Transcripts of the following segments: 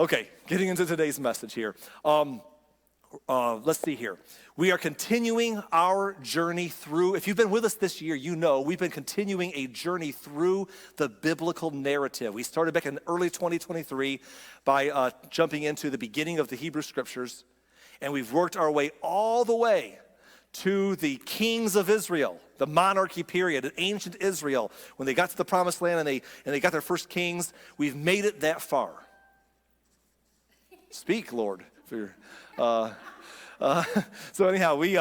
Okay, getting into today's message here. Let's see here. We are continuing our journey through, if you've been with us this year, you know we've been continuing a journey through the biblical narrative. We started back in early 2023 by jumping into the beginning of the Hebrew Scriptures, and we've worked our way all the way to the kings of Israel, the monarchy period, in ancient Israel. When they got to the Promised Land and they got their first kings, we've made it that far. Speak, Lord. So anyhow, we've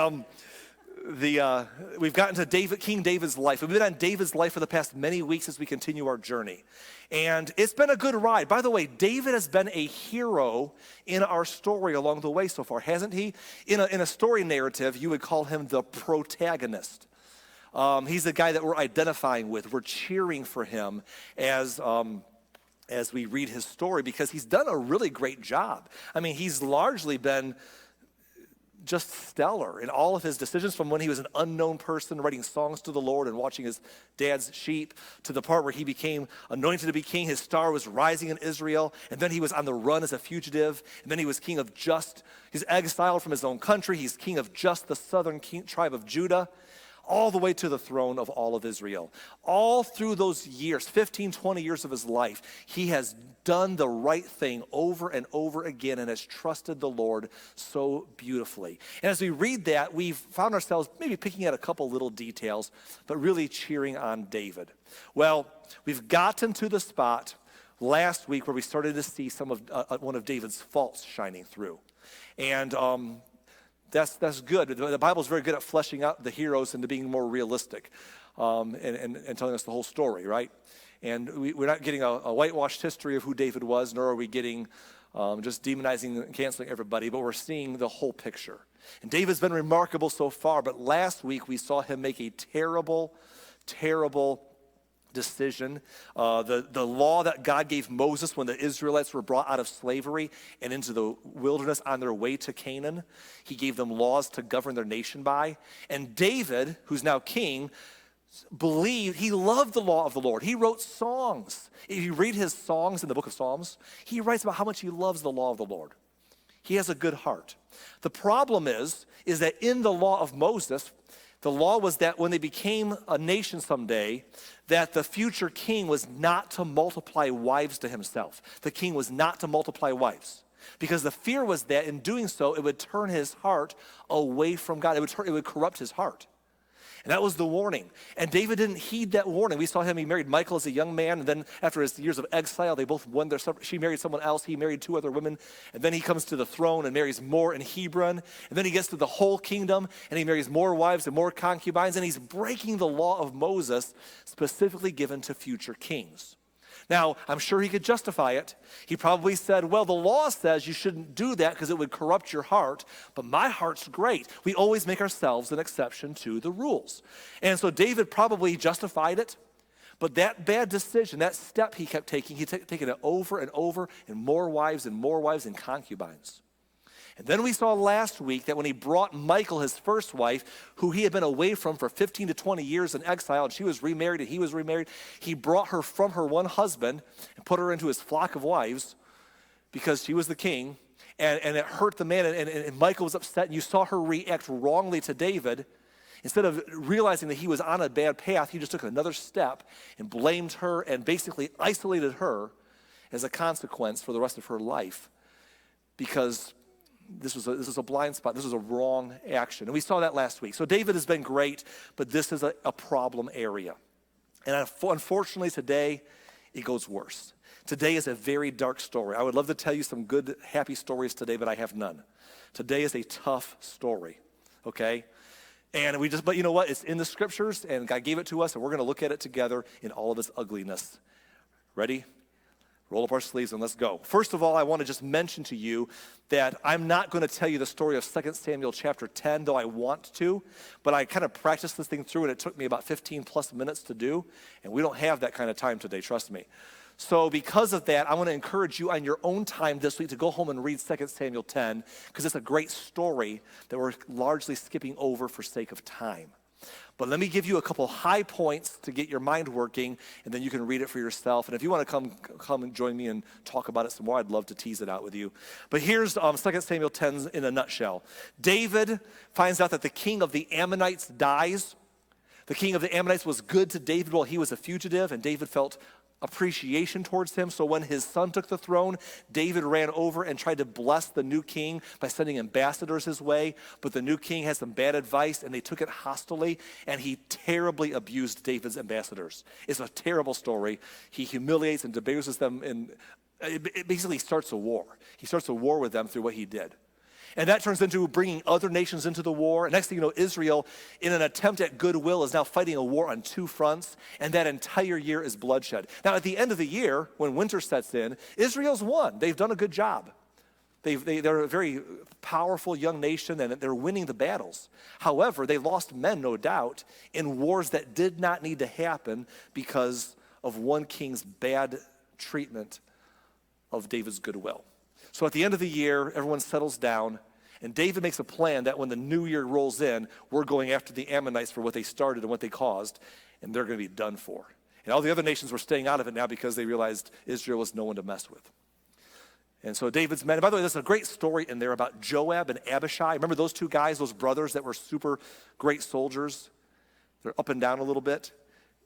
gotten to King David's life. We've been on David's life for the past many weeks as we continue our journey. And it's been a good ride. By the way, David has been a hero in our story along the way so far, hasn't he? In a story narrative, you would call him the protagonist. He's the guy that we're identifying with. We're cheering for him as we read his story because he's done a really great job. I mean, he's largely been just stellar in all of his decisions, from when he was an unknown person writing songs to the Lord and watching his dad's sheep, to the part where he became anointed to be king. His star was rising in Israel, and then he was on the run as a fugitive, and then he was king of just, he's exiled from his own country. He's king of just the southern tribe of Judah, all the way to the throne of all of Israel. All through those years, 15, 20 years of his life, he has done the right thing over and over again and has trusted the Lord so beautifully. And as we read that, we've found ourselves maybe picking at a couple little details, but really cheering on David. Well, we've gotten to the spot last week where we started to see some of one of David's faults shining through. And that's good. The Bible's very good at fleshing out the heroes into being more realistic and telling us the whole story, right? And we're not getting a whitewashed history of who David was, nor are we getting just demonizing and canceling everybody, but we're seeing the whole picture. And David's been remarkable so far, but last week we saw him make a terrible, terrible decision. The law that God gave Moses when the Israelites were brought out of slavery and into the wilderness on their way to Canaan, he gave them laws to govern their nation by. And David, who's now king, he loved the law of the Lord. He wrote songs. If you read his songs in the book of Psalms, he writes about how much he loves the law of the Lord. He has a good heart. The problem is that in the law of Moses, the law was that when they became a nation someday, that the future king was not to multiply wives to himself. The king was not to multiply wives, because the fear was that in doing so, it would turn his heart away from God. It would corrupt his heart. And that was the warning. And David didn't heed that warning. We saw him, he married Michal as a young man, and then after his years of exile, they both won she married someone else, he married 2 other women, and then he comes to the throne and marries more in Hebron, and then he gets to the whole kingdom, and he marries more wives and more concubines, and he's breaking the law of Moses, specifically given to future kings. Now, I'm sure he could justify it. He probably said, well, the law says you shouldn't do that because it would corrupt your heart, but my heart's great. We always make ourselves an exception to the rules. And so David probably justified it, but that bad decision, that step he kept taking, taking it over and over, and more wives and concubines. And then we saw last week that when he brought Michal, his first wife, who he had been away from for 15 to 20 years in exile, and she was remarried and he was remarried, he brought her from her one husband and put her into his flock of wives because she was the king, and it hurt the man, and Michal was upset, and you saw her react wrongly to David. Instead of realizing that he was on a bad path, he just took another step and blamed her and basically isolated her as a consequence for the rest of her life, because this was a blind spot. This was a wrong action. And we saw that last week. So David has been great, but this is a problem area. And unfortunately today, it goes worse. Today is a very dark story. I would love to tell you some good, happy stories today, but I have none. Today is a tough story, okay? But you know what? It's in the scriptures, and God gave it to us, and we're going to look at it together in all of its ugliness. Ready? Roll up our sleeves and let's go. First of all, I want to just mention to you that I'm not going to tell you the story of 2 Samuel chapter 10, though I want to, but I kind of practiced this thing through, and it took me about 15 plus minutes to do, and we don't have that kind of time today, trust me. So because of that, I want to encourage you on your own time this week to go home and read 2 Samuel 10, because it's a great story that we're largely skipping over for sake of time. But let me give you a couple high points to get your mind working, and then you can read it for yourself. And if you want to come and join me and talk about it some more, I'd love to tease it out with you. But here's 2 Samuel 10 in a nutshell. David finds out that the king of the Ammonites dies. The king of the Ammonites was good to David while he was a fugitive, and David felt appreciation towards him. So when his son took the throne, David ran over and tried to bless the new king by sending ambassadors his way. But the new king had some bad advice, and they took it hostilely, and he terribly abused David's ambassadors. It's a terrible story. He humiliates and debases them, and it basically starts a war. He starts a war with them through what he did. And that turns into bringing other nations into the war. And next thing you know, Israel, in an attempt at goodwill, is now fighting a war on two fronts, and that entire year is bloodshed. Now, at the end of the year, when winter sets in, Israel's won. They've done a good job. They're a very powerful young nation, and they're winning the battles. However, they lost men, no doubt, in wars that did not need to happen because of one king's bad treatment of David's goodwill. So at the end of the year, everyone settles down, and David makes a plan that when the new year rolls in, we're going after the Ammonites for what they started and what they caused, and they're going to be done for. And all the other nations were staying out of it now because they realized Israel was no one to mess with. And so David's men, and by the way, there's a great story in there about Joab and Abishai. Remember those two guys, those brothers that were super great soldiers? They're up and down a little bit.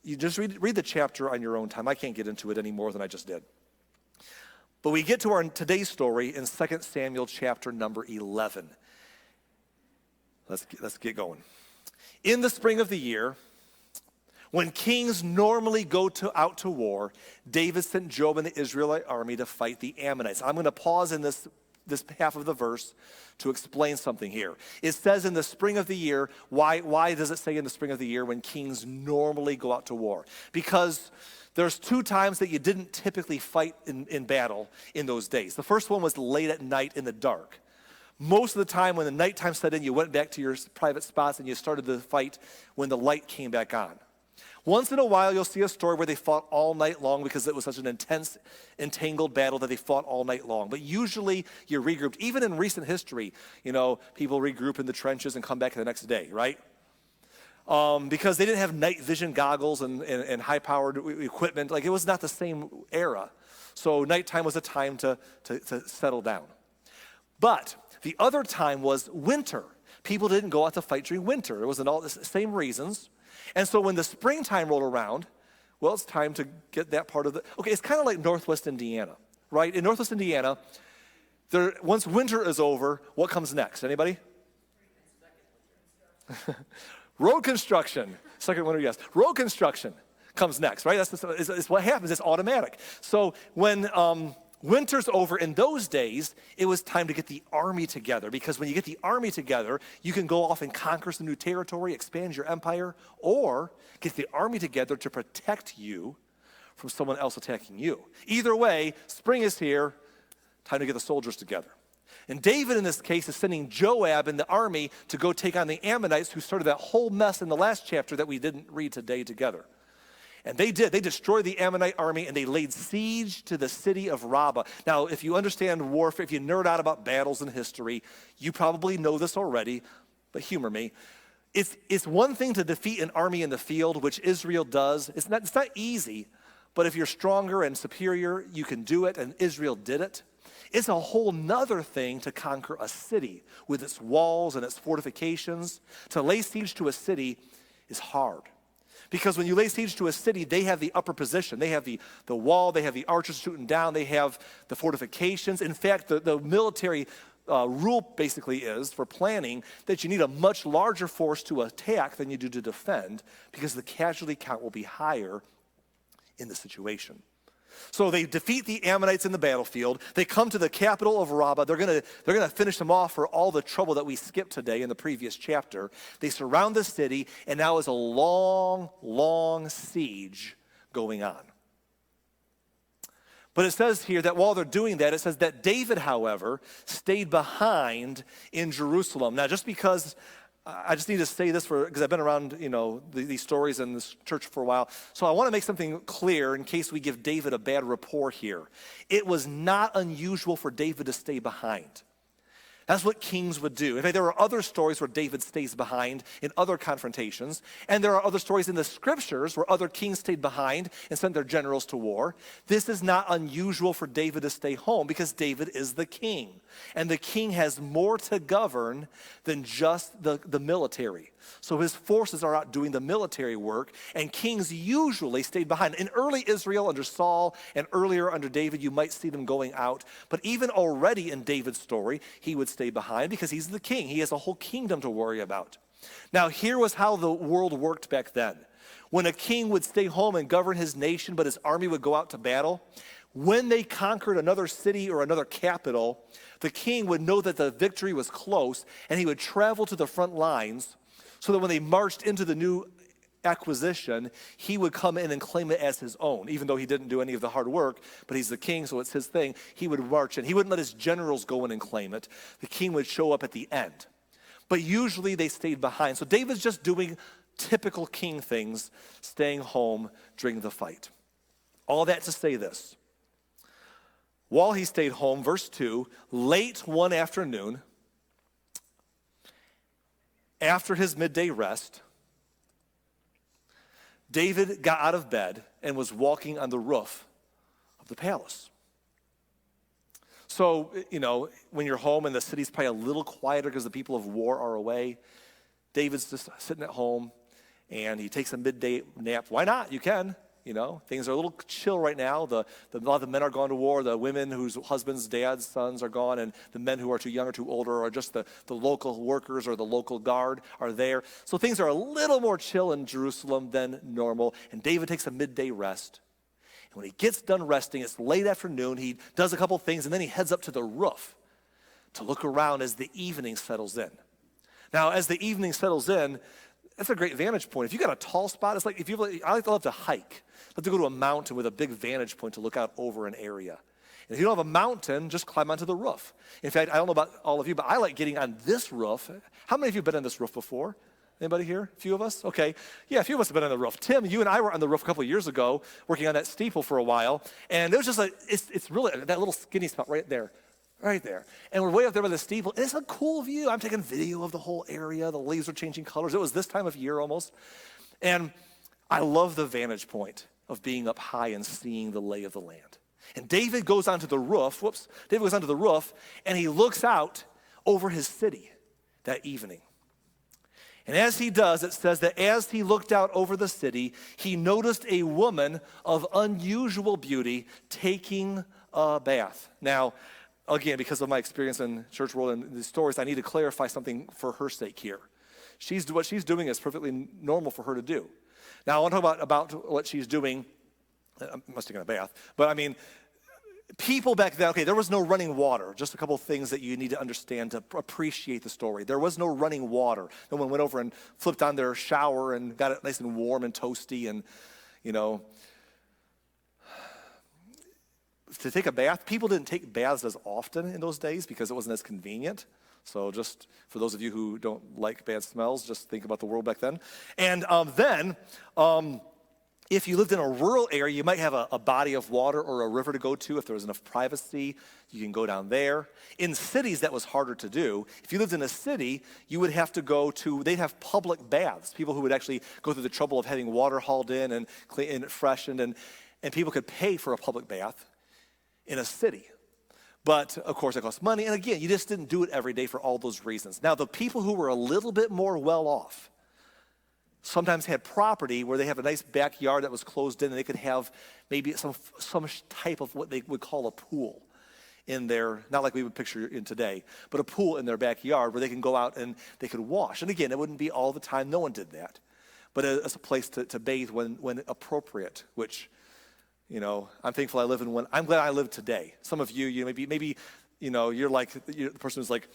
You just read the chapter on your own time. I can't get into it any more than I just did. But we get to our today's story in 2 Samuel chapter number 11. Let's get going. In the spring of the year, when kings normally go out to war, David sent Joab and the Israelite army to fight the Ammonites. I'm going to pause in this half of the verse to explain something here. It says in the spring of the year. Why does it say in the spring of the year when kings normally go out to war? Because there's two times that you didn't typically fight in battle in those days. The first one was late at night in the dark. Most of the time when the nighttime set in, you went back to your private spots and you started the fight when the light came back on. Once in a while, you'll see a story where they fought all night long because it was such an intense, entangled battle that they fought all night long. But usually you're regrouped. Even in recent history, people regroup in the trenches and come back the next day, right? Because they didn't have night vision goggles and high-powered equipment. Like, it was not the same era. So nighttime was a time to settle down. But the other time was winter. People didn't go out to fight during winter. It wasn't all the same reasons. And so when the springtime rolled around, well, it's time to get that part of okay, it's kind of like Northwest Indiana, right? In Northwest Indiana, once winter is over, what comes next? Anybody? Road construction. Second winter, yes. Road construction comes next, right? That's what happens. It's automatic. So when winter's over, in those days, it was time to get the army together, because when you get the army together, you can go off and conquer some new territory, expand your empire, or get the army together to protect you from someone else attacking you. Either way, spring is here, time to get the soldiers together. And David, in this case, is sending Joab and the army to go take on the Ammonites, who started that whole mess in the last chapter that we didn't read today together. And they did. They destroyed the Ammonite army, and they laid siege to the city of Rabbah. Now, if you understand warfare, if you nerd out about battles and history, you probably know this already, but humor me. It's one thing to defeat an army in the field, which Israel does. It's not easy, but if you're stronger and superior, you can do it, and Israel did it. It's a whole nother thing to conquer a city with its walls and its fortifications. To lay siege to a city is hard. Because when you lay siege to a city, they have the upper position. They have the wall, they have the archers shooting down, they have the fortifications. In fact, the military rule basically is, for planning, that you need a much larger force to attack than you do to defend, because the casualty count will be higher in the situation. So they defeat the Ammonites in the battlefield. They come to the capital of Rabbah. They're going to finish them off for all the trouble that we skipped today in the previous chapter. They surround the city, and now is a long, long siege going on. But it says here that while they're doing that, it says that David, however, stayed behind in Jerusalem. Now, just because I just need to say this because I've been around, these stories in this church for a while. So I want to make something clear in case we give David a bad rapport here. It was not unusual for David to stay behind. That's what kings would do. In fact, there are other stories where David stays behind in other confrontations, and there are other stories in the scriptures where other kings stayed behind and sent their generals to war. This is not unusual for David to stay home because David is the king, and the king has more to govern than just the military. So his forces are out doing the military work, and kings usually stayed behind. In early Israel under Saul and earlier under David, you might see them going out. But even already in David's story, he would stay behind because he's the king. He has a whole kingdom to worry about. Now, here was how the world worked back then. When a king would stay home and govern his nation, but his army would go out to battle, when they conquered another city or another capital, the king would know that the victory was close, and he would travel to the front lines so that when they marched into the new acquisition, he would come in and claim it as his own, even though he didn't do any of the hard work, but he's the king, so it's his thing. He would march in. He wouldn't let his generals go in and claim it. The king would show up at the end. But usually they stayed behind. So David's just doing typical king things, staying home during the fight. All that to say this. While he stayed home, verse 2, late one afternoon, after his midday rest, David got out of bed and was walking on the roof of the palace. So, when you're home and the city's probably a little quieter because the people of war are away, David's just sitting at home and he takes a midday nap. Why not? You can. Things are a little chill right now. A lot of the men are gone to war. The women whose husbands, dads, sons are gone, and the men who are too young or too older, or just the local workers or the local guard are there. So things are a little more chill in Jerusalem than normal. And David takes a midday rest. And when he gets done resting, it's late afternoon. He does a couple things, and then he heads up to the roof to look around as the evening settles in. Now, as the evening settles in, that's a great vantage point. If you got a tall spot, it's like I love to hike. I love to go to a mountain with a big vantage point to look out over an area. And if you don't have a mountain, just climb onto the roof. In fact, I don't know about all of you, but I like getting on this roof. How many of you have been on this roof before? Anybody here? A few of us? Okay. Yeah, a few of us have been on the roof. Tim, you and I were on the roof a couple of years ago, working on that steeple for a while. And it was just it's really that little skinny spot right there. Right there. And we're way up there by the steeple. And it's a cool view. I'm taking video of the whole area. The leaves are changing colors. It was this time of year almost. And I love the vantage point of being up high and seeing the lay of the land. And David goes onto the roof. David goes onto the roof, and he looks out over his city that evening. And as he does, it says that as he looked out over the city, he noticed a woman of unusual beauty taking a bath. Now, again, because of my experience in church world and these stories, I need to clarify something for her sake here. What she's doing is perfectly normal for her to do. Now, I want to talk about what she's doing. I must have taken a bath. But people back then, there was no running water. Just a couple of things that you need to understand to appreciate the story. There was no running water. No one went over and flipped on their shower and got it nice and warm and toasty and, to take a bath. People didn't take baths as often in those days because it wasn't as convenient. So just for those of you who don't like bad smells, just think about the world back then. And then if you lived in a rural area, you might have a body of water or a river to go to. If there was enough privacy, you can go down there. In cities, that was harder to do. If you lived in a city, you would have to they'd have public baths, people who would actually go through the trouble of having water hauled in and clean and freshened, and people could pay for a public bath in a city. But, of course, it costs money. And again, you just didn't do it every day for all those reasons. Now, the people who were a little bit more well-off sometimes had property where they have a nice backyard that was closed in, and they could have maybe some type of what they would call a pool in their, not like we would picture in today, but a pool in their backyard where they can go out and they could wash. And again, it wouldn't be all the time. No one did that. But it's a place to bathe when appropriate, which... I'm thankful I live in one. I'm glad I live today. Some of you, maybe, you're like the person who's like,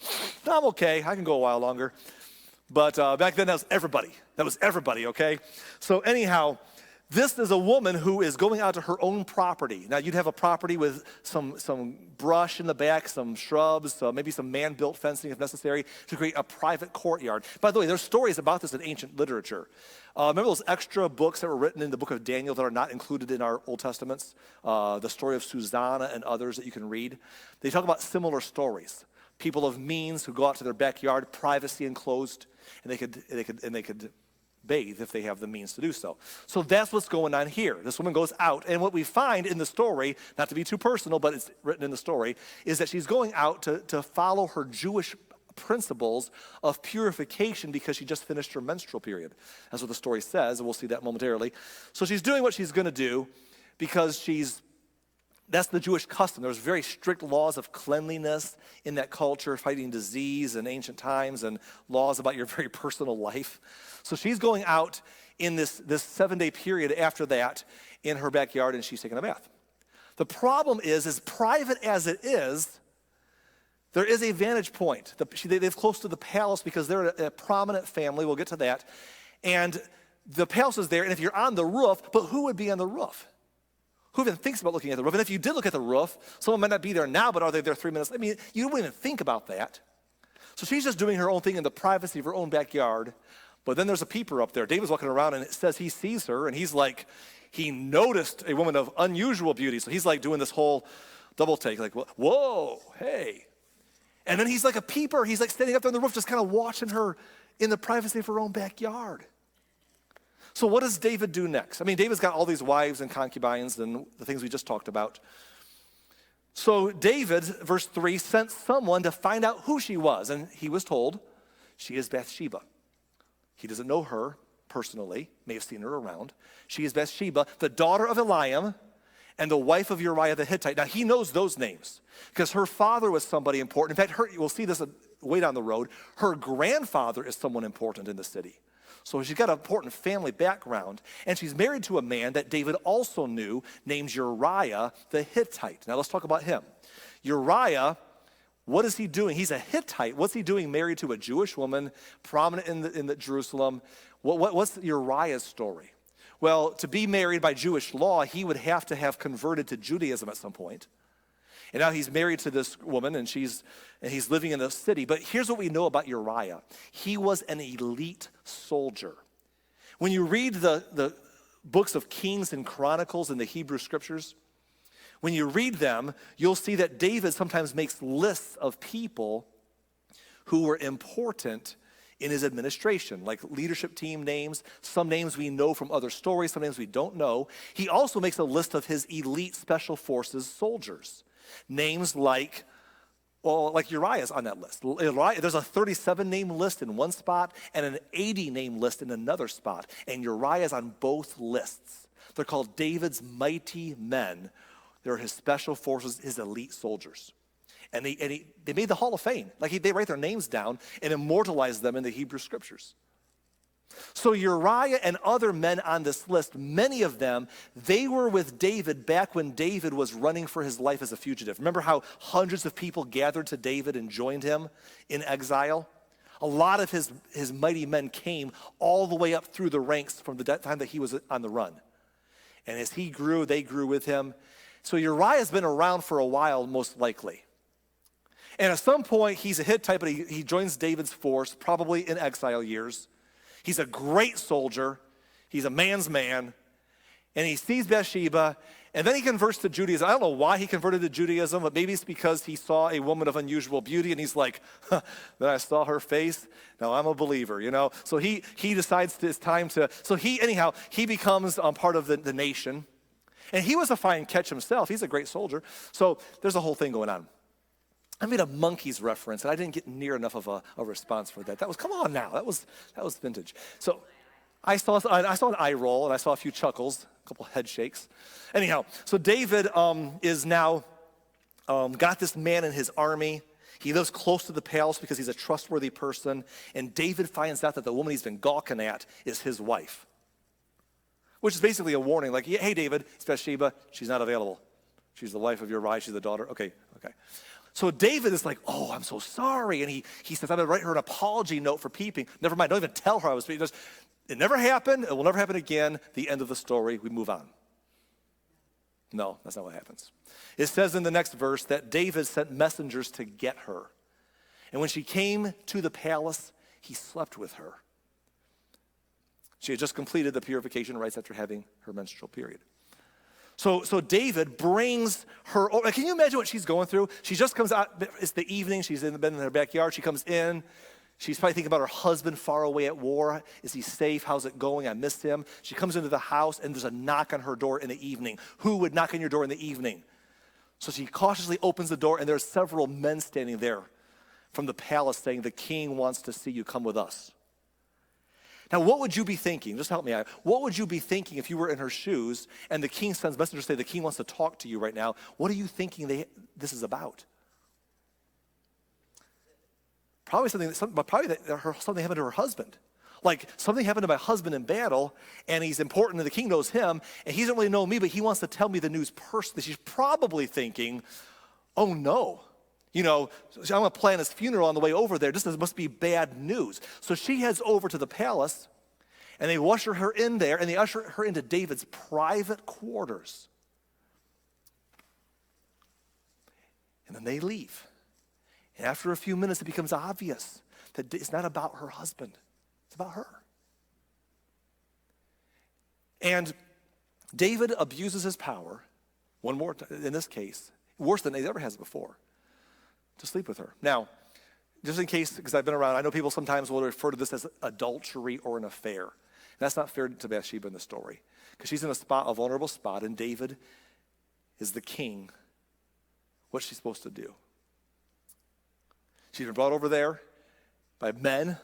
no, I'm okay. I can go a while longer. But back then, that was everybody. Okay? So anyhow, this is a woman who is going out to her own property. Now, you'd have a property with some brush in the back, some shrubs, maybe some man-built fencing if necessary to create a private courtyard. By the way, there's stories about this in ancient literature. Remember those extra books that were written in the book of Daniel that are not included in our Old Testaments? The story of Susanna and others that you can read. They talk about similar stories. people of means who go out to their backyard, privacy enclosed, and they could bathe if they have the means to do so. So that's what's going on here. This woman goes out, and what we find in the story, not to be too personal, but it's written in the story, is that she's going out to follow her Jewish principles of purification because she just finished her menstrual period. That's what the story says, and we'll see that momentarily. So she's doing what she's going to do because that's the Jewish custom. There was very strict laws of cleanliness in that culture, fighting disease in ancient times, and laws about your very personal life. So she's going out in this 7-day period after that in her backyard, and she's taking a bath. The problem is, as private as it is, there is a vantage point. They live close to the palace because they're a prominent family. We'll get to that. And the palace is there, and if you're on the roof, but who would be on the roof? Who even thinks about looking at the roof? And if you did look at the roof, someone might not be there now, but are they there 3 minutes? I mean, you wouldn't even think about that. So she's just doing her own thing in the privacy of her own backyard. But then there's a peeper up there. David's walking around, and it says he sees her, and he's like, he noticed a woman of unusual beauty. So he's like doing this whole double take, like, whoa, hey. And then he's like a peeper. He's like standing up there on the roof, just kind of watching her in the privacy of her own backyard. So what does David do next? I mean, David's got all these wives and concubines and the things we just talked about. So David, verse 3, sent someone to find out who she was. And he was told, she is Bathsheba. He doesn't know her personally, may have seen her around. She is Bathsheba, the daughter of Eliam and the wife of Uriah the Hittite. Now, he knows those names because her father was somebody important. In fact, we'll see this way down the road. Her grandfather is someone important in the city. So she's got an important family background, and she's married to a man that David also knew named Uriah the Hittite. Now, let's talk about him. Uriah, what is he doing? He's a Hittite. What's he doing married to a Jewish woman, prominent in the Jerusalem? What's Uriah's story? Well, to be married by Jewish law, he would have to have converted to Judaism at some point. And now he's married to this woman, and he's living in the city. But here's what we know about Uriah. He was an elite soldier. When you read the books of Kings and Chronicles in the Hebrew Scriptures, when you read them, you'll see that David sometimes makes lists of people who were important in his administration, like leadership team names, some names we know from other stories, some names we don't know. He also makes a list of his elite special forces soldiers. Names like Uriah's on that list. There's a 37-name list in one spot and an 80-name list in another spot. And Uriah's on both lists. They're called David's mighty men. They're his special forces, his elite soldiers. And they made the Hall of Fame. They write their names down and immortalize them in the Hebrew Scriptures. So Uriah and other men on this list, many of them, they were with David back when David was running for his life as a fugitive. Remember how hundreds of people gathered to David and joined him in exile? A lot of his mighty men came all the way up through the ranks from the time that he was on the run. And as he grew, they grew with him. So Uriah's been around for a while, most likely. And at some point, he's a Hittite, but he joins David's force, probably in exile years. He's a great soldier. He's a man's man. And he sees Bathsheba, and then he converts to Judaism. I don't know why he converted to Judaism, but maybe it's because he saw a woman of unusual beauty, and he's like, then I saw her face, now I'm a believer, you know? So he decides it's time to, he becomes part of the nation. And he was a fine catch himself. He's a great soldier. So there's a whole thing going on. I made a Monkees reference, and I didn't get near enough of a response for that. Come on now, that was vintage. So I saw an eye roll, and I saw a few chuckles, a couple head shakes. Anyhow, so David is now got this man in his army. He lives close to the palace because he's a trustworthy person, and David finds out that the woman he's been gawking at is his wife, which is basically a warning, like, hey, David, it's Bathsheba, she's not available. She's the wife of Uriah, she's the daughter. Okay. So David is like, oh, I'm so sorry. And he says, I'm going to write her an apology note for peeping. Never mind, don't even tell her I was peeping. It never happened. It will never happen again. The end of the story. We move on. No, that's not what happens. It says in the next verse that David sent messengers to get her. And when she came to the palace, he slept with her. She had just completed the purification rites after having her menstrual period. So David brings her over. Can you imagine what she's going through? She just comes out, it's the evening, she's in her backyard, she comes in. She's probably thinking about her husband far away at war. Is he safe? How's it going? I missed him. She comes into the house and there's a knock on her door in the evening. Who would knock on your door in the evening? So she cautiously opens the door and there's several men standing there from the palace saying, the king wants to see you, come with us. Now, what would you be thinking? Just help me out. What would you be thinking if you were in her shoes and the king sends messengers to say, the king wants to talk to you right now? What are you thinking this is about? Probably something happened to her husband. Like something happened to my husband in battle, and he's important, and the king knows him, and he doesn't really know me, but he wants to tell me the news personally. She's probably thinking, oh no, I'm going to plan his funeral on the way over there. This must be bad news. So she heads over to the palace, and they usher her in there, and they usher her into David's private quarters. And then they leave. And after a few minutes, it becomes obvious that it's not about her husband. It's about her. And David abuses his power, one more time, in this case, worse than he ever has before, to sleep with her. Now, just in case, because I've been around, I know people sometimes will refer to this as adultery or an affair. And that's not fair to Bathsheba in the story, because she's in a vulnerable spot, and David is the king. What's she supposed to do? She's been brought over there by men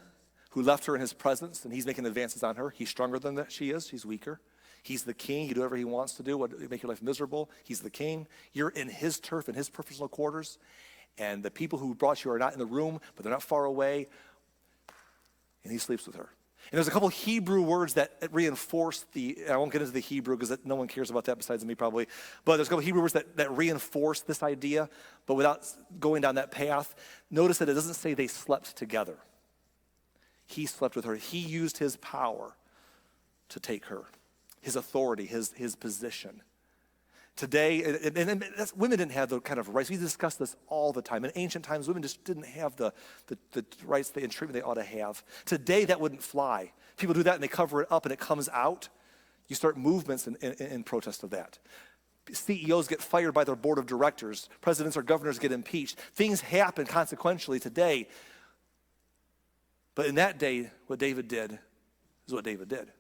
who left her in his presence, and he's making advances on her. He's stronger than she is. She's weaker. He's the king. He can do whatever he wants to do, make your life miserable. He's the king. You're in his turf, in his personal quarters, and the people who brought you are not in the room, but they're not far away, and he sleeps with her. And there's a couple Hebrew words that reinforce I won't get into the Hebrew because no one cares about that besides me probably, but there's a couple Hebrew words that reinforce this idea, but without going down that path. Notice that it doesn't say they slept together. He slept with her. He used his power to take her, his authority, his position. Today, and women didn't have the kind of rights. We discuss this all the time. In ancient times, women just didn't have the rights and treatment they ought to have. Today, that wouldn't fly. People do that and they cover it up and it comes out. You start movements in protest of that. CEOs get fired by their board of directors. Presidents or governors get impeached. Things happen consequentially today. But in that day, what David did is what David did.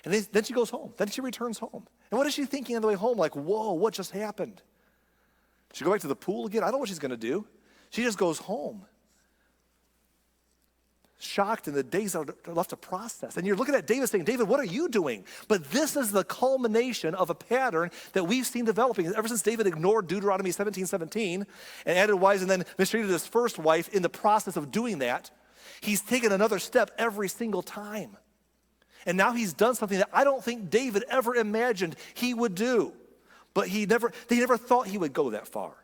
And then she goes home. Then she returns home. And what is she thinking on the way home? Like, whoa, what just happened? She go back to the pool again? I don't know what she's going to do. She just goes home. Shocked, and the days are left to process. And you're looking at David saying, David, what are you doing? But this is the culmination of a pattern that we've seen developing ever since David ignored Deuteronomy 17:17 and added wives and then mistreated his first wife. In the process of doing that, he's taken another step every single time. And now he's done something that I don't think David ever imagined he would do. But they never thought he would go that far.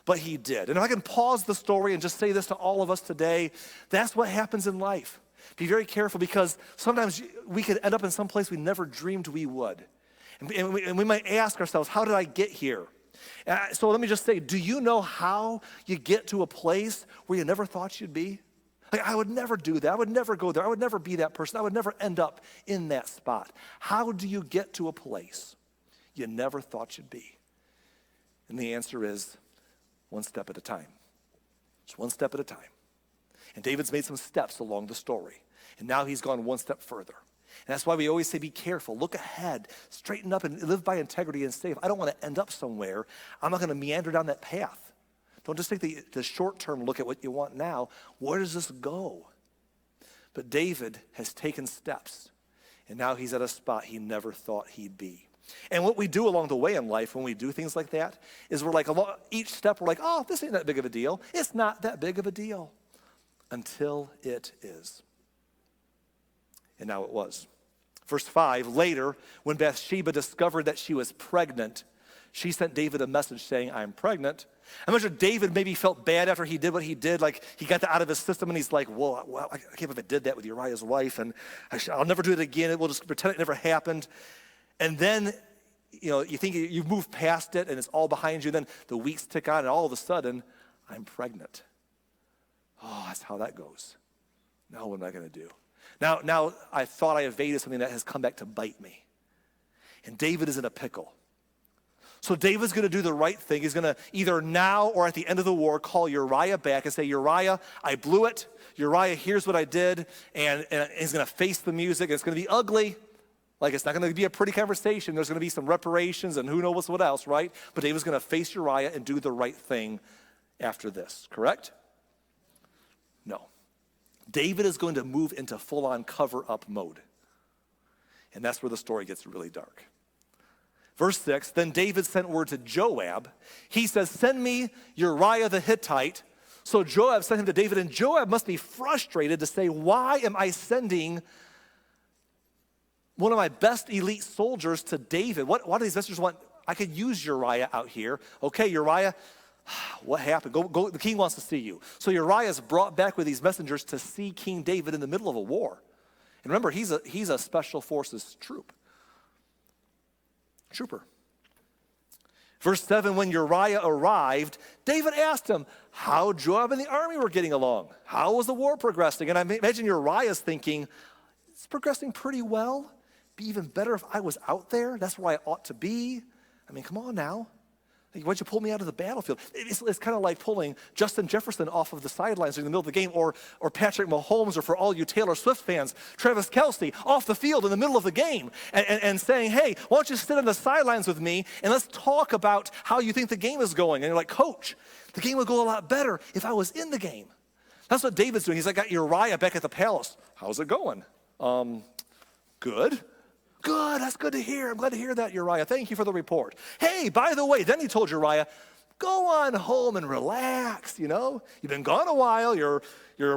But he did. And if I can pause the story and just say this to all of us today, that's what happens in life. Be very careful, because sometimes we could end up in some place we never dreamed we would. And we might ask ourselves, how did I get here? So let me just say, do you know how you get to a place where you never thought you'd be? Like, I would never do that. I would never go there. I would never be that person. I would never end up in that spot. How do you get to a place you never thought you'd be? And the answer is one step at a time. Just one step at a time. And David's made some steps along the story. And now he's gone one step further. And that's why we always say be careful. Look ahead. Straighten up and live by integrity and say, if I don't want to end up somewhere, I'm not going to meander down that path. Don't just take the short-term look at what you want now. Where does this go? But David has taken steps, and now he's at a spot he never thought he'd be. And what we do along the way in life when we do things like that is we're like, each step we're like, oh, this ain't that big of a deal. It's not that big of a deal until it is. And now it was. Verse 5, later, when Bathsheba discovered that she was pregnant, she sent David a message saying, I'm pregnant. I'm not sure David maybe felt bad after he did what he did. Like, he got that out of his system, and he's like, well, I can't believe I did that with Uriah's wife, and I'll never do it again. We'll just pretend it never happened. And then, you think you've moved past it, and it's all behind you. Then the weeks tick on, and all of a sudden, I'm pregnant. Oh, that's how that goes. Now what am I going to do? Now I thought I evaded something that has come back to bite me. And David is in a pickle. So David's going to do the right thing. He's going to either now or at the end of the war call Uriah back and say, Uriah, I blew it. Uriah, here's what I did. And he's going to face the music. It's going to be ugly. Like, it's not going to be a pretty conversation. There's going to be some reparations and who knows what else, right? But David's going to face Uriah and do the right thing after this, correct? No. David is going to move into full-on cover-up mode. And that's where the story gets really dark. Verse 6, then David sent word to Joab. He says, send me Uriah the Hittite. So Joab sent him to David, and Joab must be frustrated to say, why am I sending one of my best elite soldiers to David? Why do these messengers want? I could use Uriah out here. Okay, Uriah, what happened? Go. The king wants to see you. So Uriah is brought back with these messengers to see King David in the middle of a war. And remember, he's a special forces trooper. Verse 7, when Uriah arrived, David asked him how Joab and the army were getting along. How was the war progressing? And I imagine Uriah's thinking, it's progressing pretty well. Be even better if I was out there. That's where I ought to be. I mean, come on now. Why'd you pull me out of the battlefield? It's kind of like pulling Justin Jefferson off of the sidelines in the middle of the game, or Patrick Mahomes, or for all you Taylor Swift fans, Travis Kelce off the field in the middle of the game and saying, hey, why don't you sit on the sidelines with me and let's talk about how you think the game is going. And you're like, coach, the game would go a lot better if I was in the game. That's what David's doing. He's like, got Uriah back at the palace. How's it going? Good. Good, that's good to hear. I'm glad to hear that, Uriah. Thank you for the report. Hey, by the way, then he told Uriah, go on home and relax, you know. You've been gone a while. Your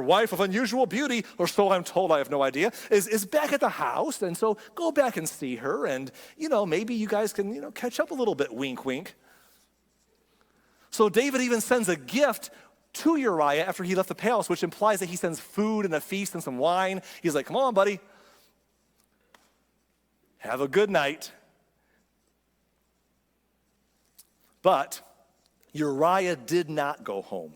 wife of unusual beauty, or so I'm told, I have no idea, is back at the house. And so go back and see her. And, maybe you guys can, catch up a little bit, wink, wink. So David even sends a gift to Uriah after he left the palace, which implies that he sends food and a feast and some wine. He's like, come on, buddy. Have a good night. But Uriah did not go home.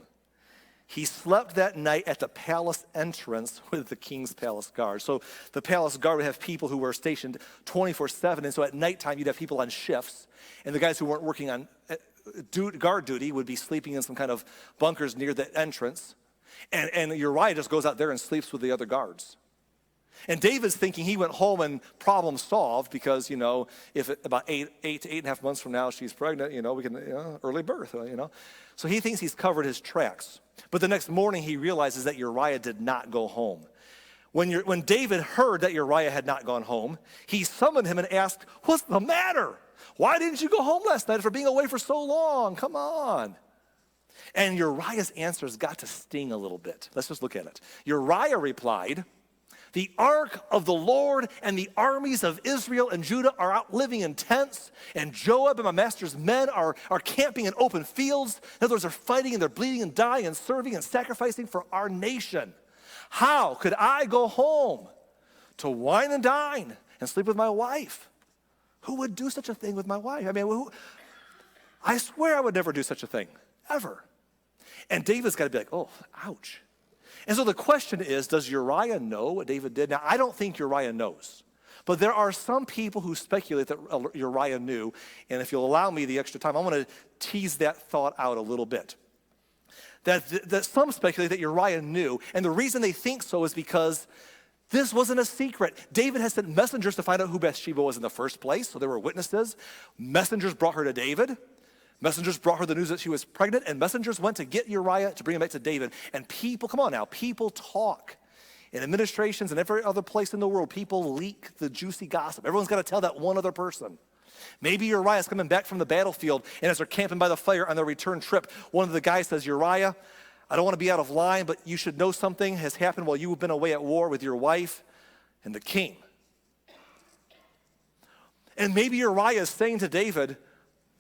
He slept that night at the palace entrance with the king's palace guard. So the palace guard would have people who were stationed 24/7, and so at nighttime you'd have people on shifts, and the guys who weren't working on guard duty would be sleeping in some kind of bunkers near the entrance, and Uriah just goes out there and sleeps with the other guards. And David's thinking he went home and problem solved because, if about 8 to 8.5 months from now she's pregnant, we can, early birth, So he thinks he's covered his tracks. But the next morning he realizes that Uriah did not go home. When David heard that Uriah had not gone home, he summoned him and asked, what's the matter? Why didn't you go home last night for being away for so long? Come on. And Uriah's answer's got to sting a little bit. Let's just look at it. Uriah replied, the ark of the Lord and the armies of Israel and Judah are out living in tents, and Joab and my master's men are camping in open fields. In other words, they're fighting and they're bleeding and dying and serving and sacrificing for our nation. How could I go home to wine and dine and sleep with my wife? Who would do such a thing with my wife? I swear I would never do such a thing, ever. And David's got to be like, oh, ouch. And so the question is, does Uriah know what David did? Now, I don't think Uriah knows. But there are some people who speculate that Uriah knew. And if you'll allow me the extra time, I want to tease that thought out a little bit. That some speculate that Uriah knew. And the reason they think so is because this wasn't a secret. David has sent messengers to find out who Bathsheba was in the first place. So there were witnesses. Messengers brought her to David. Messengers brought her the news that she was pregnant, and messengers went to get Uriah to bring him back to David. And people, come on now, people talk. In administrations and every other place in the world, people leak the juicy gossip. Everyone's got to tell that one other person. Maybe Uriah's coming back from the battlefield, and as they're camping by the fire on their return trip, one of the guys says, Uriah, I don't want to be out of line, but you should know something has happened while you've been away at war with your wife and the king. And maybe Uriah is saying to David,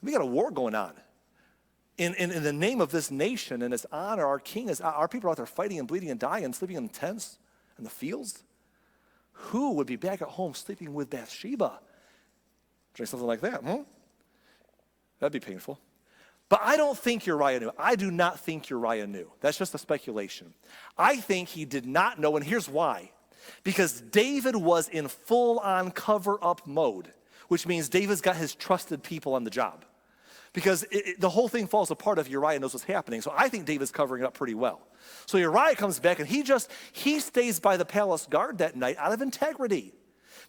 we got a war going on. In the name of this nation and its honor, our king is, our people are out there fighting and bleeding and dying and sleeping in tents in the fields. Who would be back at home sleeping with Bathsheba? Drink something like that, That'd be painful. But I don't think Uriah knew. I do not think Uriah knew. That's just a speculation. I think he did not know, and here's why. Because David was in full-on cover-up mode, which means David's got his trusted people on the job. because the whole thing falls apart if Uriah knows what's happening. So I think David's covering it up pretty well. So Uriah comes back and he stays by the palace guard that night out of integrity.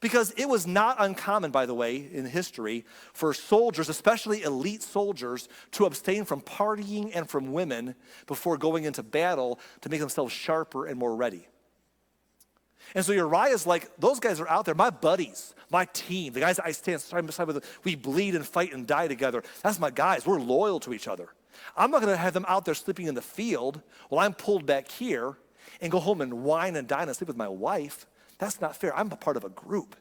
Because it was not uncommon, by the way, in history for soldiers, especially elite soldiers, to abstain from partying and from women before going into battle to make themselves sharper and more ready. And so Uriah's like, those guys are out there, my buddies, my team, the guys I stand side by side with, we bleed and fight and die together. That's my guys. We're loyal to each other. I'm not going to have them out there sleeping in the field while I'm pulled back here and go home and wine and dine and sleep with my wife. That's not fair. I'm a part of a group.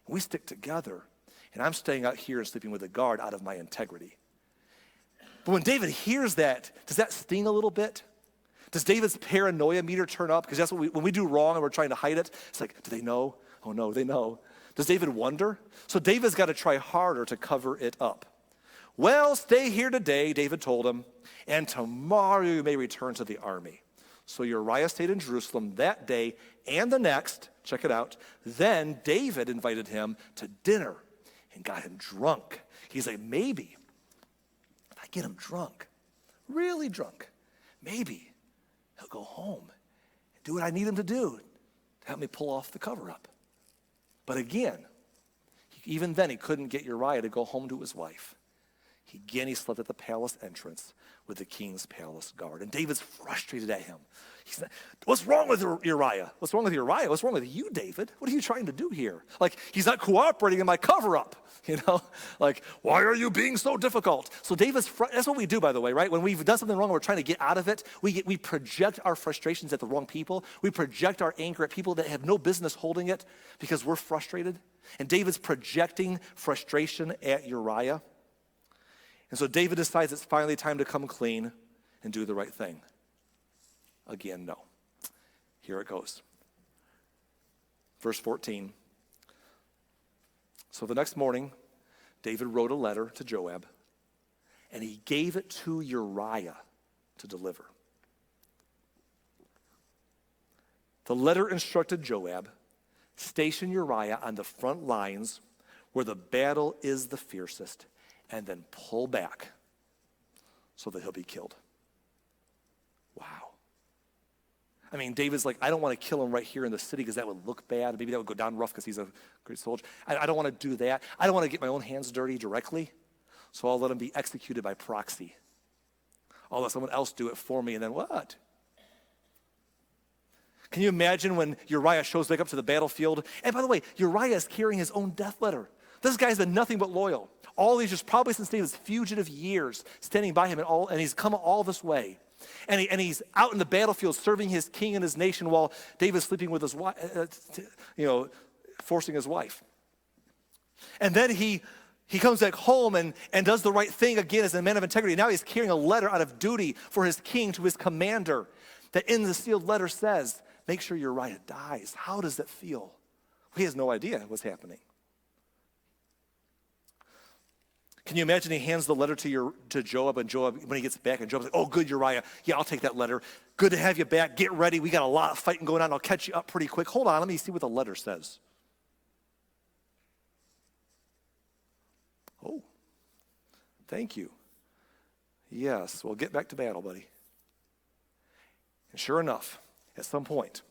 We stick together, and I'm staying out here and sleeping with a guard out of my integrity. But when David hears that, does that sting a little bit? Does David's paranoia meter turn up? Because that's what when we do wrong and we're trying to hide it, it's like, do they know? Oh no, they know. Does David wonder? So David's got to try harder to cover it up. Well, stay here today, David told him, and tomorrow you may return to the army. So Uriah stayed in Jerusalem that day and the next. Check it out. Then David invited him to dinner and got him drunk. He's like, maybe if I get him drunk, really drunk, maybe he'll go home and do what I need him to do to help me pull off the cover up. But again, even then he couldn't get Uriah to go home to his wife. He slept at the palace entrance with the king's palace guard. And David's frustrated at him. He's like, what's wrong with Uriah? What's wrong with Uriah? What's wrong with you, David? What are you trying to do here? Like, he's not cooperating in my cover-up, Like, why are you being so difficult? So that's what we do, by the way, right? When we've done something wrong and we're trying to get out of it, we project our frustrations at the wrong people. We project our anger at people that have no business holding it because we're frustrated. And David's projecting frustration at Uriah. And so David decides it's finally time to come clean and do the right thing. Again, no. Here it goes. Verse 14. So the next morning, David wrote a letter to Joab, and he gave it to Uriah to deliver. The letter instructed Joab, station Uriah on the front lines where the battle is the fiercest, and then pull back so that he'll be killed. Wow. I mean, David's like, I don't want to kill him right here in the city because that would look bad. Maybe that would go down rough because he's a great soldier. I don't want to do that. I don't want to get my own hands dirty directly, so I'll let him be executed by proxy. I'll let someone else do it for me, and then what? Can you imagine when Uriah shows back up to the battlefield? And by the way, Uriah is carrying his own death letter. This guy's been nothing but loyal. All these years, probably since David's fugitive years, standing by him and he's come all this way. And he's out in the battlefield serving his king and his nation while David's sleeping with his wife, forcing his wife. And then he comes back home and does the right thing again as a man of integrity. Now he's carrying a letter out of duty for his king to his commander that in the sealed letter says, make sure Uriah dies. How does that feel? He has no idea what's happening. Can you imagine he hands the letter to Joab, and Joab, when he gets back, and Joab's like, oh, good, Uriah. Yeah, I'll take that letter. Good to have you back. Get ready. We got a lot of fighting going on. I'll catch you up pretty quick. Hold on. Let me see what the letter says. Oh, thank you. Yes, well, get back to battle, buddy. And sure enough, at some point,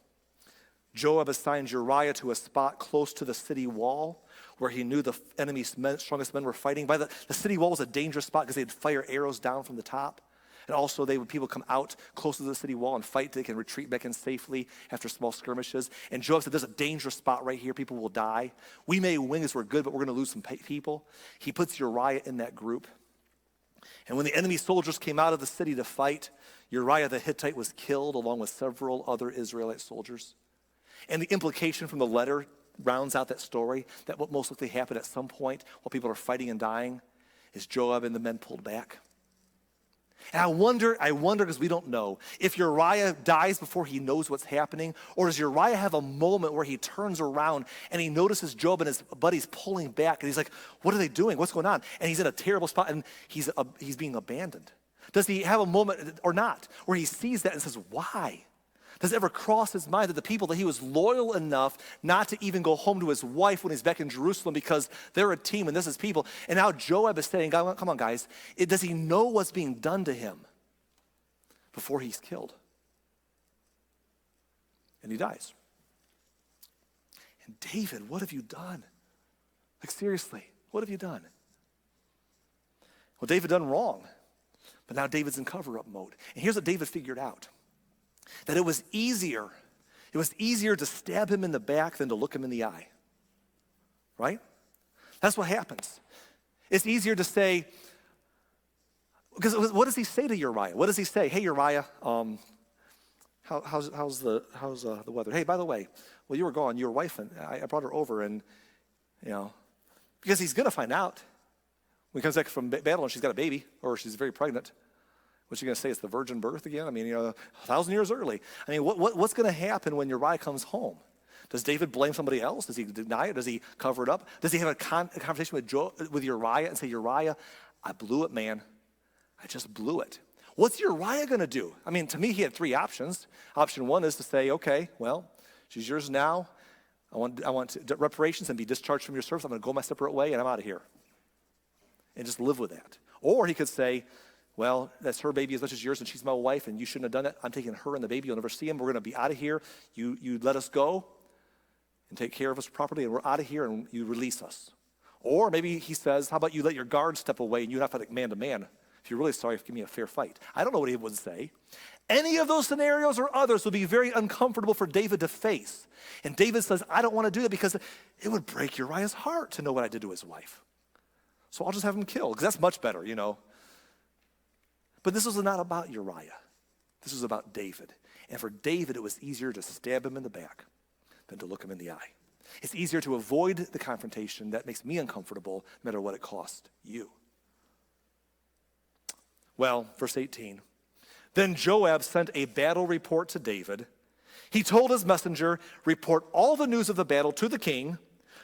Joab assigned Uriah to a spot close to the city wall where he knew the enemy's strongest men were fighting. By the city wall was a dangerous spot because they'd fire arrows down from the top. And also people come out close to the city wall and fight. They can retreat back in safely after small skirmishes. And Joab said, there's a dangerous spot right here. People will die. We may win as we're good, but we're going to lose some people. He puts Uriah in that group. And when the enemy soldiers came out of the city to fight, Uriah the Hittite was killed along with several other Israelite soldiers. And the implication from the letter rounds out that story, that what most likely happened at some point while people are fighting and dying is Joab and the men pulled back. And I wonder because we don't know, if Uriah dies before he knows what's happening, or does Uriah have a moment where he turns around and he notices Joab and his buddies pulling back, and he's like, what are they doing? What's going on? And he's in a terrible spot, and he's being abandoned. Does he have a moment or not where he sees that and says, why? Does it ever cross his mind that the people that he was loyal enough not to even go home to his wife when he's back in Jerusalem because they're a team and this is people, and now Joab is saying, come on guys, does he know what's being done to him before he's killed? And he dies. And David, what have you done? Like seriously, what have you done? Well, David done wrong, but now David's in cover-up mode. And here's what David figured out. That it was easier to stab him in the back than to look him in the eye, right? That's what happens. It's easier to say, because what does he say to Uriah? What does he say? Hey, Uriah, how's the weather? Hey, by the way, well, you were gone. Your wife, and I brought her over, and, because he's going to find out. When he comes back from battle and she's got a baby, or she's very pregnant, what's she going to say? It's the virgin birth again? I mean, 1,000 years early. I mean, what's going to happen when Uriah comes home? Does David blame somebody else? Does he deny it? Does he cover it up? Does he have a conversation with Uriah and say, Uriah, I blew it, man. I just blew it. What's Uriah going to do? I mean, to me, he had three options. Option one is to say, okay, well, she's yours now. I want reparations and be discharged from your service. I'm going to go my separate way and I'm out of here. And just live with that. Or he could say, well, that's her baby as much as yours, and she's my wife, and you shouldn't have done it. I'm taking her and the baby. You'll never see him. We're going to be out of here. You let us go and take care of us properly, and we're out of here, and you release us. Or maybe he says, how about you let your guard step away, and you have to fight man to man. If you're really sorry, give me a fair fight. I don't know what he would say. Any of those scenarios or others would be very uncomfortable for David to face. And David says, I don't want to do it because it would break Uriah's heart to know what I did to his wife. So I'll just have him killed, because that's much better, But this was not about Uriah. This was about David. And for David, it was easier to stab him in the back than to look him in the eye. It's easier to avoid the confrontation that makes me uncomfortable, no matter what it cost you. Well, verse 18. Then Joab sent a battle report to David. He told his messenger, report all the news of the battle to the king,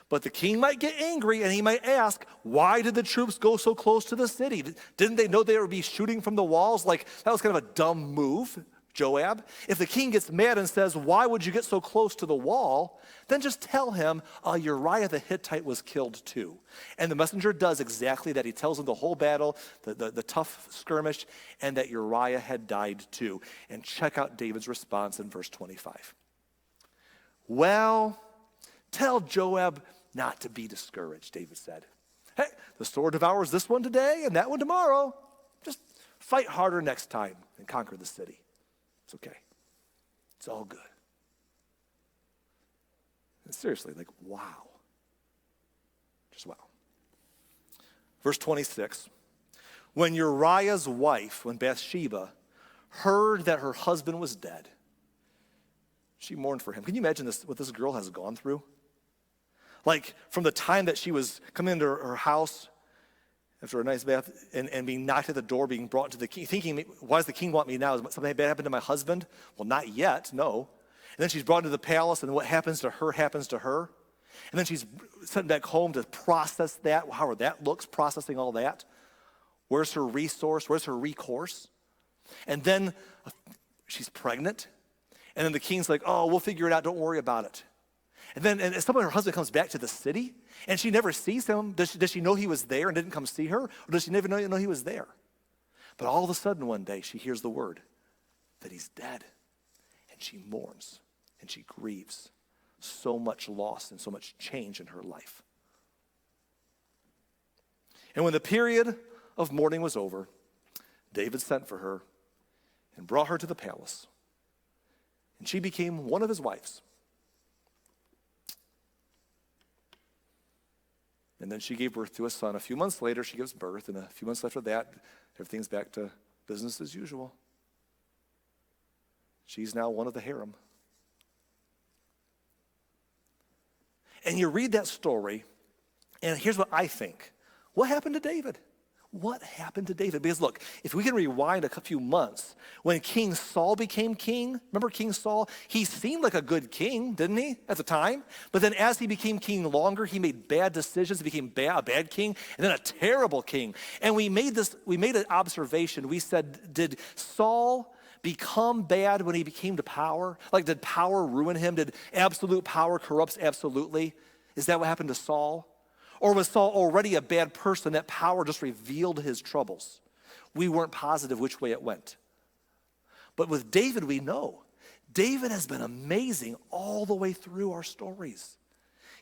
but the king might get angry and he might ask, why did the troops go so close to the city? Didn't they know they would be shooting from the walls? Like, that was kind of a dumb move, Joab. If the king gets mad and says, why would you get so close to the wall? Then just tell him, Uriah the Hittite was killed too. And the messenger does exactly that. He tells him the whole battle, the tough skirmish, and that Uriah had died too. And check out David's response in verse 25. Well, tell Joab not to be discouraged, David said. Hey, the sword devours this one today and that one tomorrow. Just fight harder next time and conquer the city. It's okay. It's all good. And seriously, wow. Just wow. Verse 26. When Uriah's wife, when Bathsheba, heard that her husband was dead, she mourned for him. Can you imagine what this girl has gone through? Like, from the time that she was coming into her house after a nice bath and being knocked at the door, being brought to the king, thinking, why does the king want me now? Is something bad happened to my husband? Well, not yet, no. And then she's brought into the palace, and what happens to her happens to her. And then she's sent back home to process that, however that looks, processing all that. Where's her resource? Where's her recourse? And then she's pregnant. And then the king's like, oh, we'll figure it out. Don't worry about it. And then at some point her husband comes back to the city and she never sees him. Does she know he was there and didn't come see her? Or does she never know he was there? But all of a sudden one day she hears the word that he's dead. And she mourns and she grieves. So much loss and so much change in her life. And when the period of mourning was over, David sent for her and brought her to the palace. And she became one of his wives. And then she gave birth to a son. A few months later, she gives birth, and a few months after that, everything's back to business as usual. She's now one of the harem. And you read that story, and here's what I think. What happened to David? What happened to David? Because look, if we can rewind a few months, when King Saul became king, remember King Saul? He seemed like a good king, didn't he, at the time? But then as he became king longer, he made bad decisions, he became a bad king, and then a terrible king. And we made an observation. We said, did Saul become bad when he came to power? Like, did power ruin him? Did absolute power corrupt absolutely? Is that what happened to Saul? Or was Saul already a bad person that power just revealed his troubles? We weren't positive which way it went. But with David, we know. David has been amazing all the way through our stories.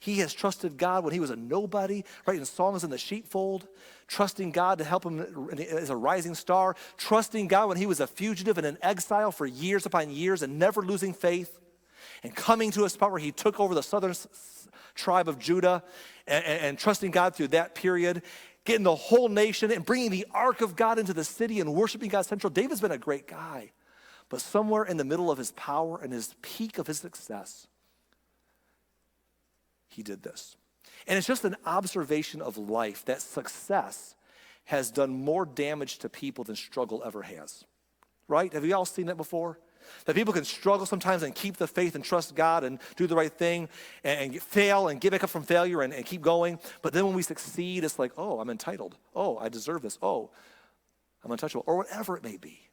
He has trusted God when he was a nobody, writing songs in the sheepfold, trusting God to help him as a rising star, trusting God when he was a fugitive and in exile for years upon years and never losing faith, and coming to a spot where he took over the southern tribe of Judah and trusting God through that period, getting the whole nation and bringing the ark of God into the city and worshiping God central. David's been a great guy, but somewhere in the middle of his power and his peak of his success, he did this. And it's just an observation of life that success has done more damage to people than struggle ever has. Right? Have you all seen that before? That people can struggle sometimes and keep the faith and trust God and do the right thing and fail and get back up from failure and keep going. But then when we succeed, it's like, oh, I'm entitled. Oh, I deserve this. Oh, I'm untouchable. Or whatever it may be.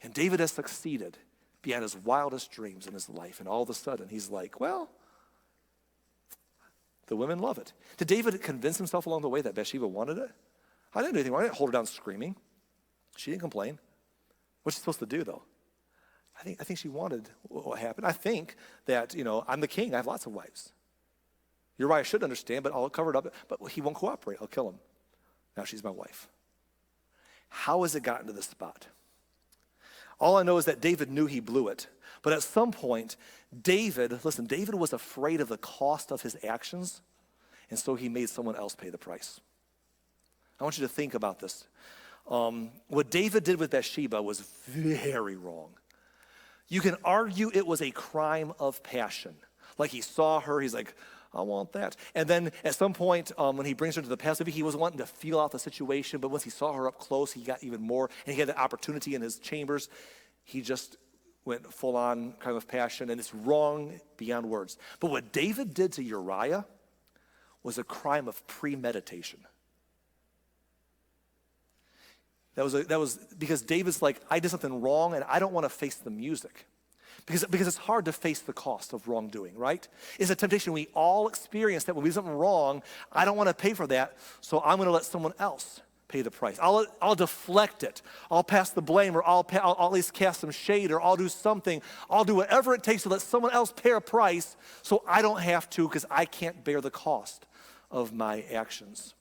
And David has succeeded beyond his wildest dreams in his life. And all of a sudden, he's like, well, the women love it. Did David convince himself along the way that Bathsheba wanted it? I didn't do anything wrong. I didn't hold her down screaming. She didn't complain. What's she supposed to do, though? I think she wanted what happened. I think that, I'm the king. I have lots of wives. Uriah should understand, but I'll cover it up. But he won't cooperate. I'll kill him. Now she's my wife. How has it gotten to this spot? All I know is that David knew he blew it. But at some point, David was afraid of the cost of his actions, and so he made someone else pay the price. I want you to think about this. What David did with Bathsheba was very wrong. You can argue it was a crime of passion. Like he saw her, he's like, I want that. And then at some point, when he brings her to the palace, maybe he was wanting to feel out the situation, but once he saw her up close, he got even more, and he had the opportunity in his chambers. He just went full on kind of passion, and it's wrong beyond words. But what David did to Uriah was a crime of premeditation. That was because David's like, I did something wrong, and I don't want to face the music. Because it's hard to face the cost of wrongdoing, right? It's a temptation. We all experience that when we do something wrong, I don't want to pay for that, so I'm going to let someone else pay the price. I'll deflect it. I'll pass the blame, or I'll at least cast some shade, or I'll do something. I'll do whatever it takes to let someone else pay a price so I don't have to, because I can't bear the cost of my actions.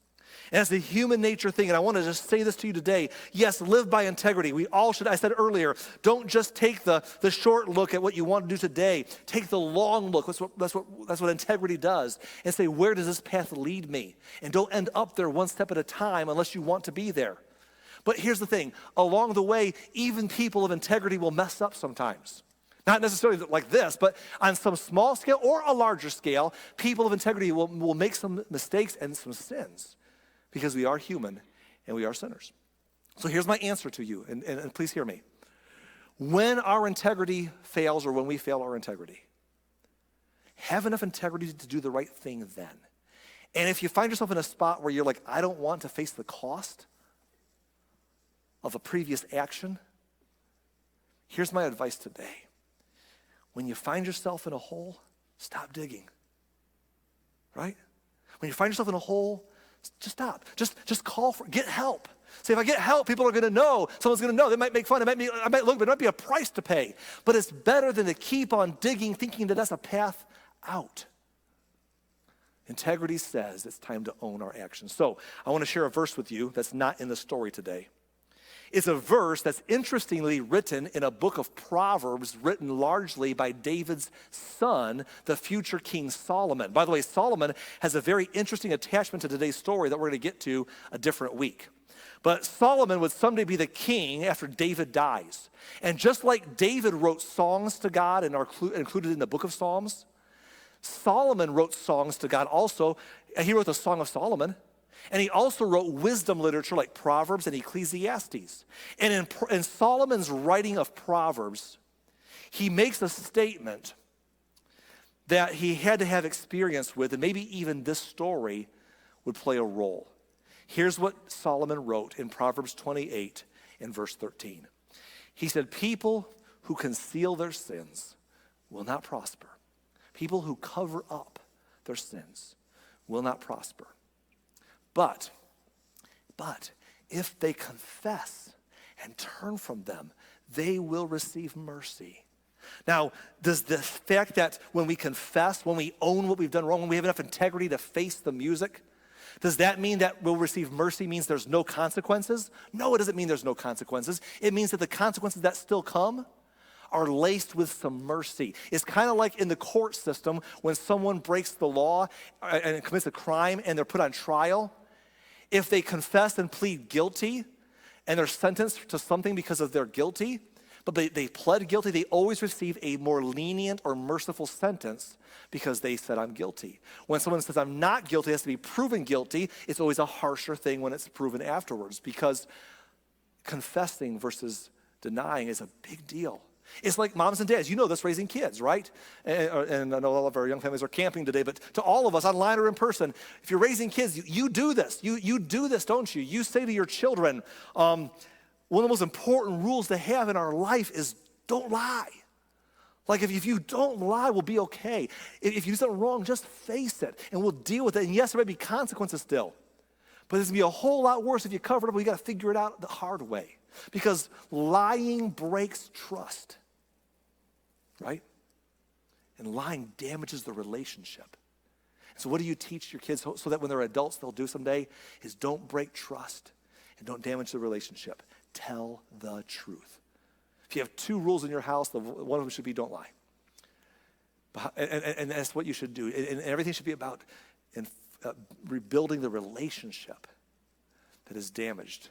And it's a human nature thing, and I want to just say this to you today. Yes, live by integrity. We all should. I said earlier, don't just take the short look at what you want to do today. Take the long look. That's what integrity does. And say, where does this path lead me? And don't end up there one step at a time unless you want to be there. But here's the thing. Along the way, even people of integrity will mess up sometimes. Not necessarily like this, but on some small scale or a larger scale, people of integrity will make some mistakes and some sins. Because we are human and we are sinners. So here's my answer to you, and please hear me. When our integrity fails, or when we fail our integrity, have enough integrity to do the right thing then. And if you find yourself in a spot where you're like, I don't want to face the cost of a previous action, here's my advice today. When you find yourself in a hole, stop digging. Right? When you find yourself in a hole, just stop. Just call for, get help. Say, if I get help, people are going to know. Someone's going to know. They might make fun. I might look, but it might be a price to pay. But it's better than to keep on digging, thinking that that's a path out. Integrity says it's time to own our actions. So I want to share a verse with you that's not in the story today. It's a verse that's interestingly written in a book of Proverbs written largely by David's son, the future King Solomon. By the way, Solomon has a very interesting attachment to today's story that we're going to get to a different week. But Solomon would someday be the king after David dies. And just like David wrote songs to God and are included in the book of Psalms, Solomon wrote songs to God also. He wrote the Song of Solomon. And he also wrote wisdom literature like Proverbs and Ecclesiastes. And in Solomon's writing of Proverbs, he makes a statement that he had to have experience with, and maybe even this story would play a role. Here's what Solomon wrote in Proverbs 28 in verse 13. He said, people who conceal their sins will not prosper. People who cover up their sins will not prosper. But if they confess and turn from them, they will receive mercy. Now, does the fact that when we confess, when we own what we've done wrong, when we have enough integrity to face the music, does that mean that we'll receive mercy means there's no consequences? No, it doesn't mean there's no consequences. It means that the consequences that still come are laced with some mercy. It's kind of like in the court system when someone breaks the law and commits a crime and they're put on trial. If they confess and plead guilty and they're sentenced to something because of their guilty, but they pled guilty, they always receive a more lenient or merciful sentence because they said, I'm guilty. When someone says, I'm not guilty, it has to be proven guilty, it's always a harsher thing when it's proven afterwards, because confessing versus denying is a big deal. It's like moms and dads, you know this, raising kids, right? And I know all of our young families are camping today, but to all of us, online or in person, if you're raising kids, you do this. You do this, don't you? You say to your children, one of the most important rules to have in our life is don't lie. Like if you don't lie, we'll be okay. If you do something wrong, just face it and we'll deal with it. And yes, there may be consequences still, but it's gonna be a whole lot worse if you cover it up. We gotta figure it out the hard way, because lying breaks trust, right? And lying damages the relationship. So what do you teach your kids so that when they're adults they'll do someday? Is don't break trust and don't damage the relationship. Tell the truth. If you have two rules in your house, one of them should be don't lie. And that's what you should do. And everything should be about rebuilding the relationship that is damaged.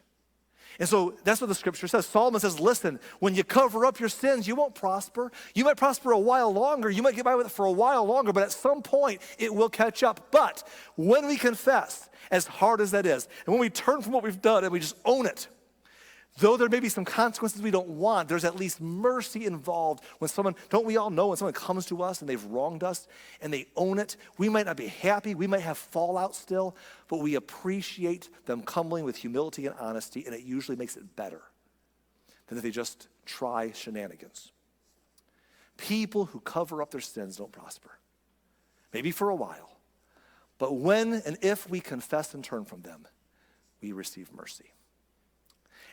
And so that's what the scripture says. Solomon says, listen, when you cover up your sins, you won't prosper. You might prosper a while longer. You might get by with it for a while longer, but at some point it will catch up. But when we confess, as hard as that is, and when we turn from what we've done and we just own it, though there may be some consequences we don't want, there's at least mercy involved when someone, don't we all know when someone comes to us and they've wronged us and they own it, we might not be happy, we might have fallout still, but we appreciate them coming with humility and honesty, and it usually makes it better than if they just try shenanigans. People who cover up their sins don't prosper. Maybe for a while, but when and if we confess and turn from them, we receive mercy.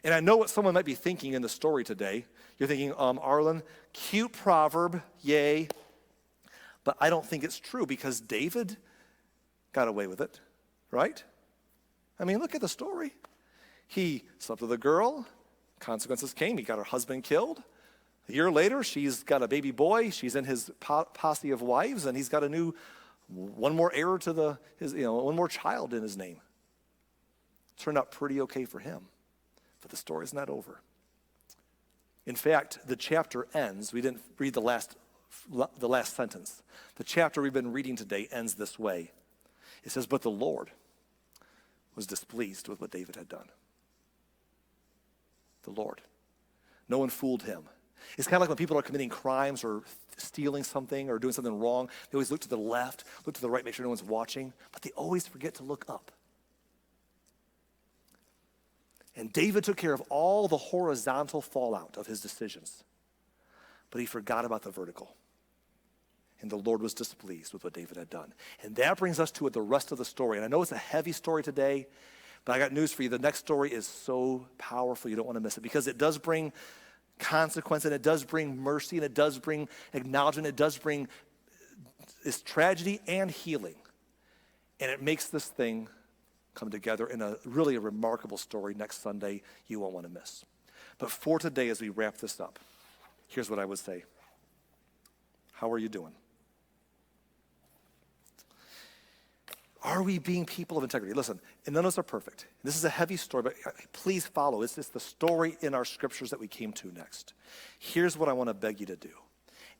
And I know what someone might be thinking in the story today. You're thinking, Arlen, cute proverb, yay. But I don't think it's true, because David got away with it, right? I mean, look at the story. He slept with a girl. Consequences came. He got her husband killed. A year later, she's got a baby boy. She's in his posse of wives, and he's got one more heir to one more child in his name. Turned out pretty okay for him. But the story's not over. In fact, the chapter ends. We didn't read the last sentence. The chapter we've been reading today ends this way. It says, but the Lord was displeased with what David had done. The Lord. No one fooled him. It's kind of like when people are committing crimes or stealing something or doing something wrong. They always look to the left, look to the right, make sure no one's watching, but they always forget to look up. And David took care of all the horizontal fallout of his decisions, but he forgot about the vertical. And the Lord was displeased with what David had done. And that brings us to the rest of the story. And I know it's a heavy story today, but I got news for you. The next story is so powerful, you don't want to miss it, because it does bring consequence, and it does bring mercy, and it does bring acknowledgement, it does bring this tragedy and healing. And it makes this thing come together in a really remarkable story next Sunday you won't want to miss. But for today, as we wrap this up, here's what I would say. How are you doing? Are we being people of integrity? Listen, and none of us are perfect. This is a heavy story, but please follow. It's the story in our scriptures that we came to next. Here's what I want to beg you to do.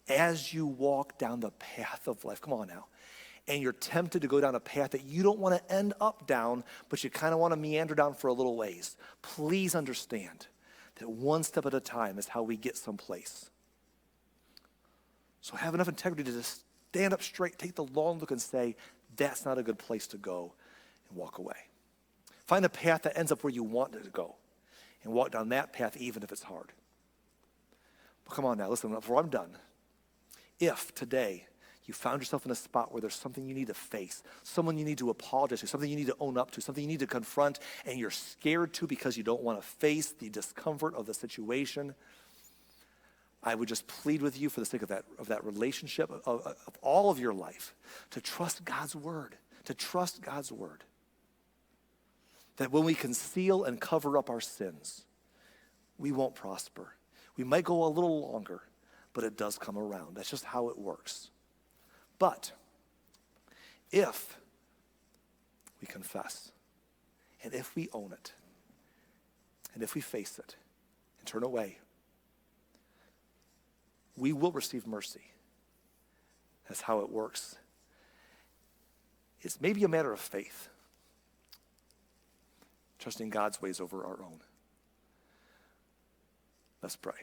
As you walk down the path of life, come on now, and you're tempted to go down a path that you don't want to end up down, but you kind of want to meander down for a little ways, please understand that one step at a time is how we get someplace. So have enough integrity to just stand up straight, take the long look and say, that's not a good place to go, and walk away. Find a path that ends up where you want it to go and walk down that path even if it's hard. But come on now, listen, before I'm done. If today you found yourself in a spot where there's something you need to face, someone you need to apologize to, something you need to own up to, something you need to confront, and you're scared to because you don't want to face the discomfort of the situation, I would just plead with you for the sake of that relationship, of all of your life, to trust God's word, to trust God's word. That when we conceal and cover up our sins, we won't prosper. We might go a little longer, but it does come around. That's just how it works. But if we confess, and if we own it, and if we face it and turn away, we will receive mercy. That's how it works. It's maybe a matter of faith, trusting God's ways over our own. Let's pray.